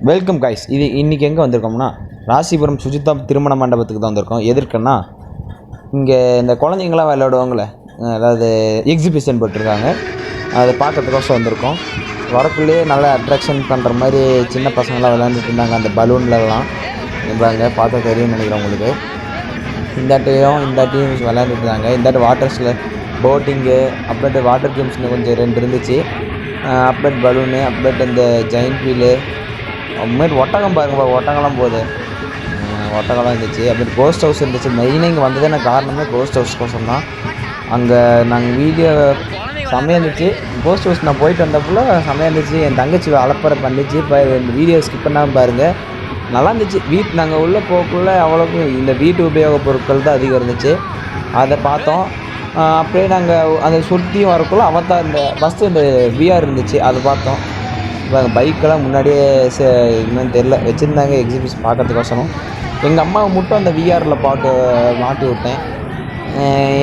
Welcome guys. இது இன்றைக்கி எங்கே வந்திருக்கோம்னா ராசிபுரம் சுஜிதா திருமண மண்டபத்துக்கு தான் வந்திருக்கோம். எதற்குன்னா இங்கே இந்த குழந்தைங்களாம் விளையாடுவாங்களே, அதாவது எக்ஸிபிஷன் போட்டிருக்காங்க, அதை பார்க்கறதுக்கோசம் வந்திருக்கோம். வரக்குள்ளேயே நல்லா அட்ராக்ஷன் பண்ணுற மாதிரி சின்ன பசங்களாம் விளையாண்டுட்டு இருந்தாங்க. அந்த பலூன்லலாம் இருந்தாங்க, பார்த்தா தெரியும்னு நினைக்கிறேன் உங்களுக்கு. இந்தாட்டியும் விளையாண்டுட்டு இருந்தாங்க. இந்தாட்டி வாட்டர்ஸில் போட்டிங்கு, அப்புறமேட்டு வாட்டர் கேம்ஸ்னு கொஞ்சம் 2 இருந்துச்சு. அப்புறமேட்டு பலூனு, அப்புறமேட்டு இந்த ஜெயின்ட் வீலு, அப்புறமேட்டு ஒட்டகம் பாருங்கப்பா, ஒட்டகம்லாம் போகுது, ஒட்டகம்லாம் இருந்துச்சு. அப்புறமேட்டு கோஸ்ட் ஹவுஸ் இருந்துச்சு. மெயினாக இங்கே வந்ததுன்னு காரணமே கோஸ்ட் ஹவுஸ் கோசம் தான். அங்கே நாங்கள் வீடியோ செம்மையாக இருந்துச்சு. கோஸ்ட் ஹவுஸ் நான் போயிட்டு வந்தப்போ செம்மையாக இருந்துச்சு. என் தங்கச்சி அலப்பறை பண்ணிச்சு. இப்போ இந்த வீடியோ ஸ்கிப் பண்ணாமல் பாருங்கள், நல்லா இருந்துச்சு. நாங்கள் உள்ளே போகக்குள்ளே அவ்வளோக்கு இந்த வீட்டு உபயோக பொருட்கள் தான் அதிகம் இருந்துச்சு, அதை பார்த்தோம். அப்படியே நாங்கள் அதை சுற்றியும் வரக்குள்ளே அவத்தார் இந்த ஃபஸ்ட்டு இந்த விஆர் இருந்துச்சு, அதை பார்த்தோம். இப்போ பைக்கெல்லாம் முன்னாடியே என்னன்னு தெரில வச்சுருந்தாங்க எக்ஸிபிஷன் பார்க்கறதுக்கோசரம். எங்கள் அம்மாவை மட்டும் அந்த விஆரில் மாட்டி விட்டேன்.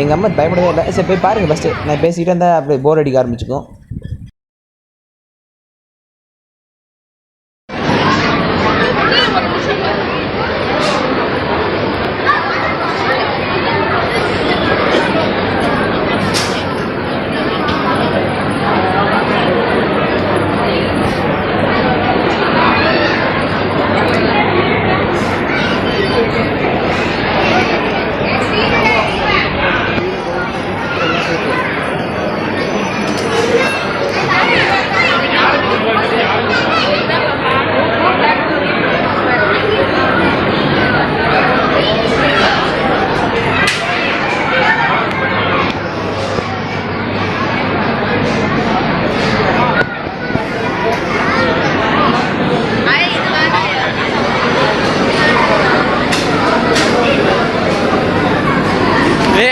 எங்கள் அம்மா பயப்படவே இல்லை. சரி போய் பாருங்கள் ஃபஸ்ட்டு, நான் பேசிக்கிட்டே இருந்தால் அப்படியே போர் அடிக்க ஆரம்பிச்சுக்கும்.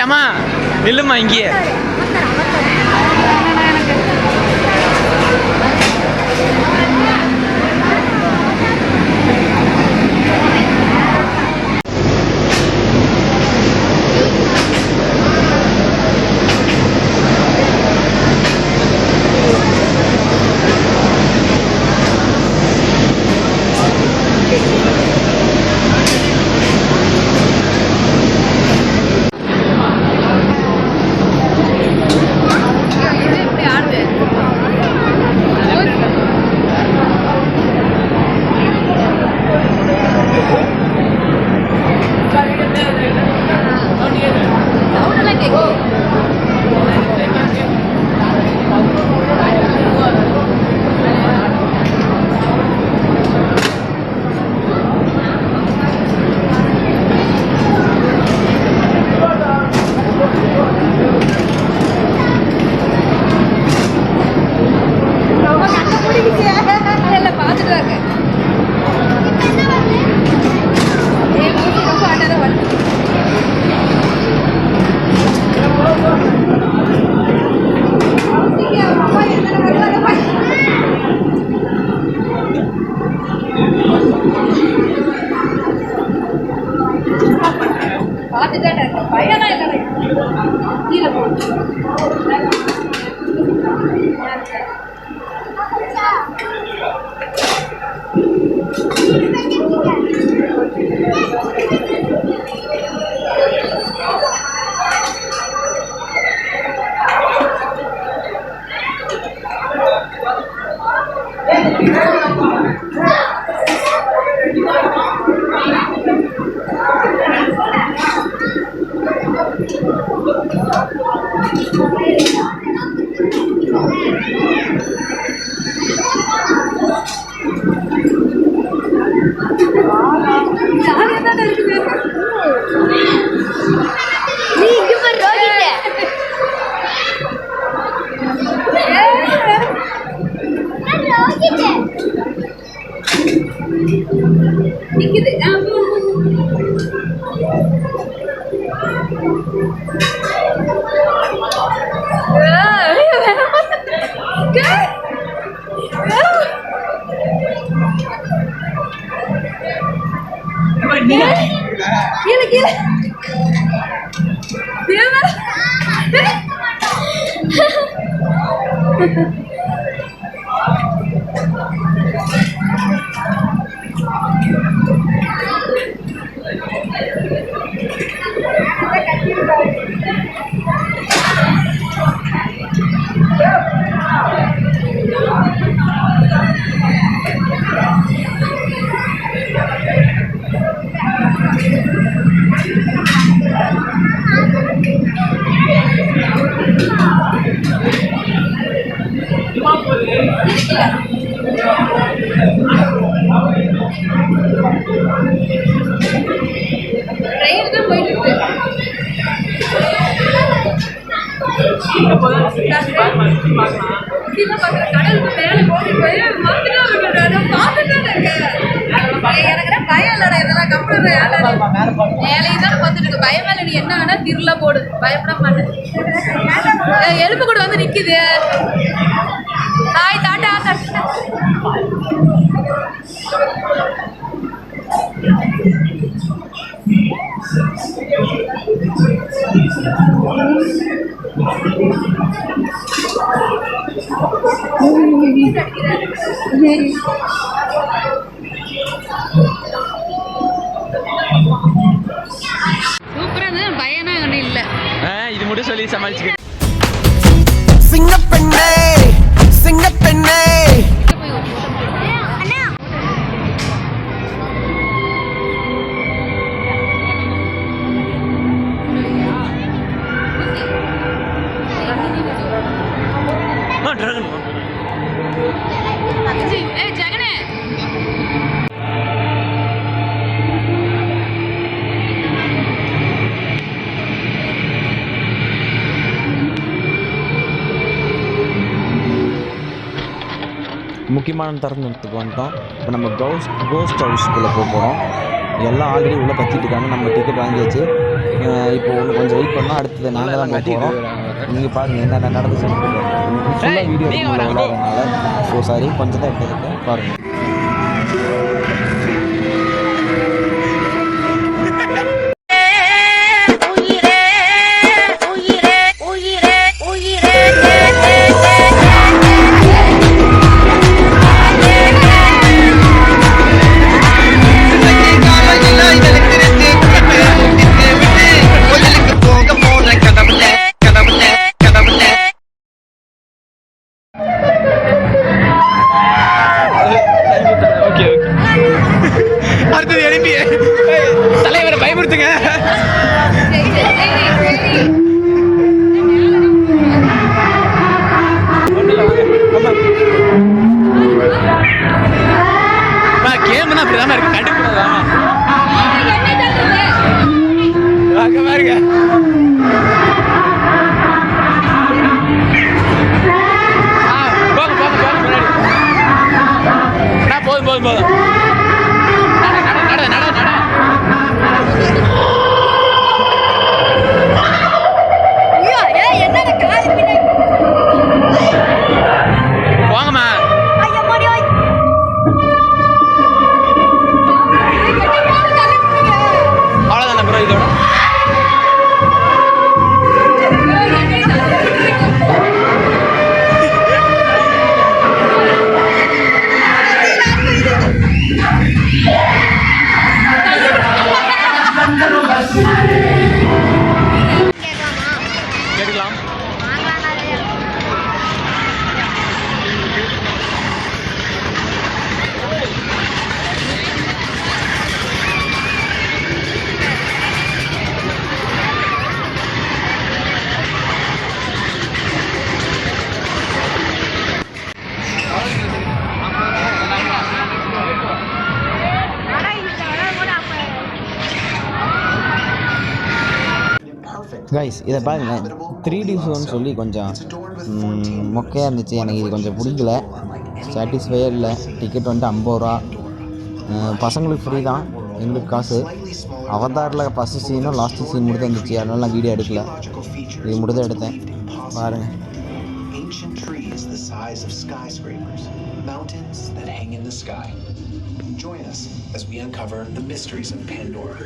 அம்மா இல்லைம்மா இங்கேயே கடலுக்கு மேலே போய் எனக்கு பயம் இல்லடா இதெல்லாம் கப்பல் மேலையும் தான் வந்துட்டு இருக்கு பயம் மேல நீ என்ன வேணா திருல போடு பயப்பட மாட்டேன் எலும்பு கூட வந்து நிக்குது தாய் தாட்டா சூப்பரா பயனா ஒன்றும் இல்லை இது மட்டும் சொல்லி சமாளிச்சுக்க சிங்கப்பெண்ணே சிங்கப்பெண்ணே ஜெகனே முக்கியமான தருணத்துக்கு வந்துட்டோம். இப்போ நம்ம கோஸ்ட் ஹவுஸ்க்குள்ளே போக போகிறோம். எல்லாம் ஆல்ரெடி உள்ளே கத்திட்டு இருக்காங்க. நம்ம டிக்கெட் வாங்கியாச்சு. இப்போ ஒன்று கொஞ்சம் வெயிட் பண்ணால் அடுத்தது நாங்கள் தான் போக போகிறோம். நீங்கள் பாருங்கள் என்ன நடந்துச்சு ஃபுல்லாக வீடியோ விளாட்றதுனால ஸோ சாரி கொஞ்சம் தான் எடுத்துருக்கேன் பாருங்கள். அடுத்தது எழுப்பி தலைவரை பயமுறுத்துங்க. கேம்னா அப்படிதான் இருக்கு கண்டுக்கூடாதான் பாருங்க. போதும் போதும் போதும் கைஸ் இதை பாருங்கள் 3D ஷோன்னு சொல்லி கொஞ்சம் மொக்கையாக இருந்துச்சு. எனக்கு இது கொஞ்சம் பிடிக்கல, சாட்டிஸ்ஃபையே இல்லை. டிக்கெட் வந்துட்டு 50 ரூபா. பசங்களுக்கு ஃப்ரீ தான், எங்களுக்கு காசு. அவதாரில் ஃபஸ்ட்டு சீனும் லாஸ்ட்டு சீன் மட்டும் தான் இருந்துச்சு, அதனால நான் வீடியோ எடுக்கல. இது மட்டும் தான் எடுத்தேன் பாருங்கள். Mountains that hang in the sky. Join us as we uncover the mysteries of Pandora.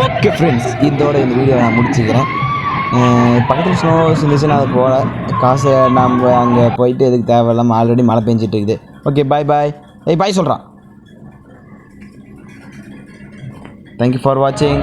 Okay friends, இதோட இந்த வீடியோ நான் முடிச்சுக்கிறேன். பக்கத்தில் ஸ்னோ இருந்துச்சுன்னா அது போகல, காசு நம்ம அங்கே போயிட்டு எதுக்கு தேவையில்லாமல் ஆல்ரெடி மழை பெஞ்சிட்டு இருக்குது. ஓகே பாய் பாய். பாய் சொல்கிறான். தேங்க்யூ ஃபார் வாட்சிங்.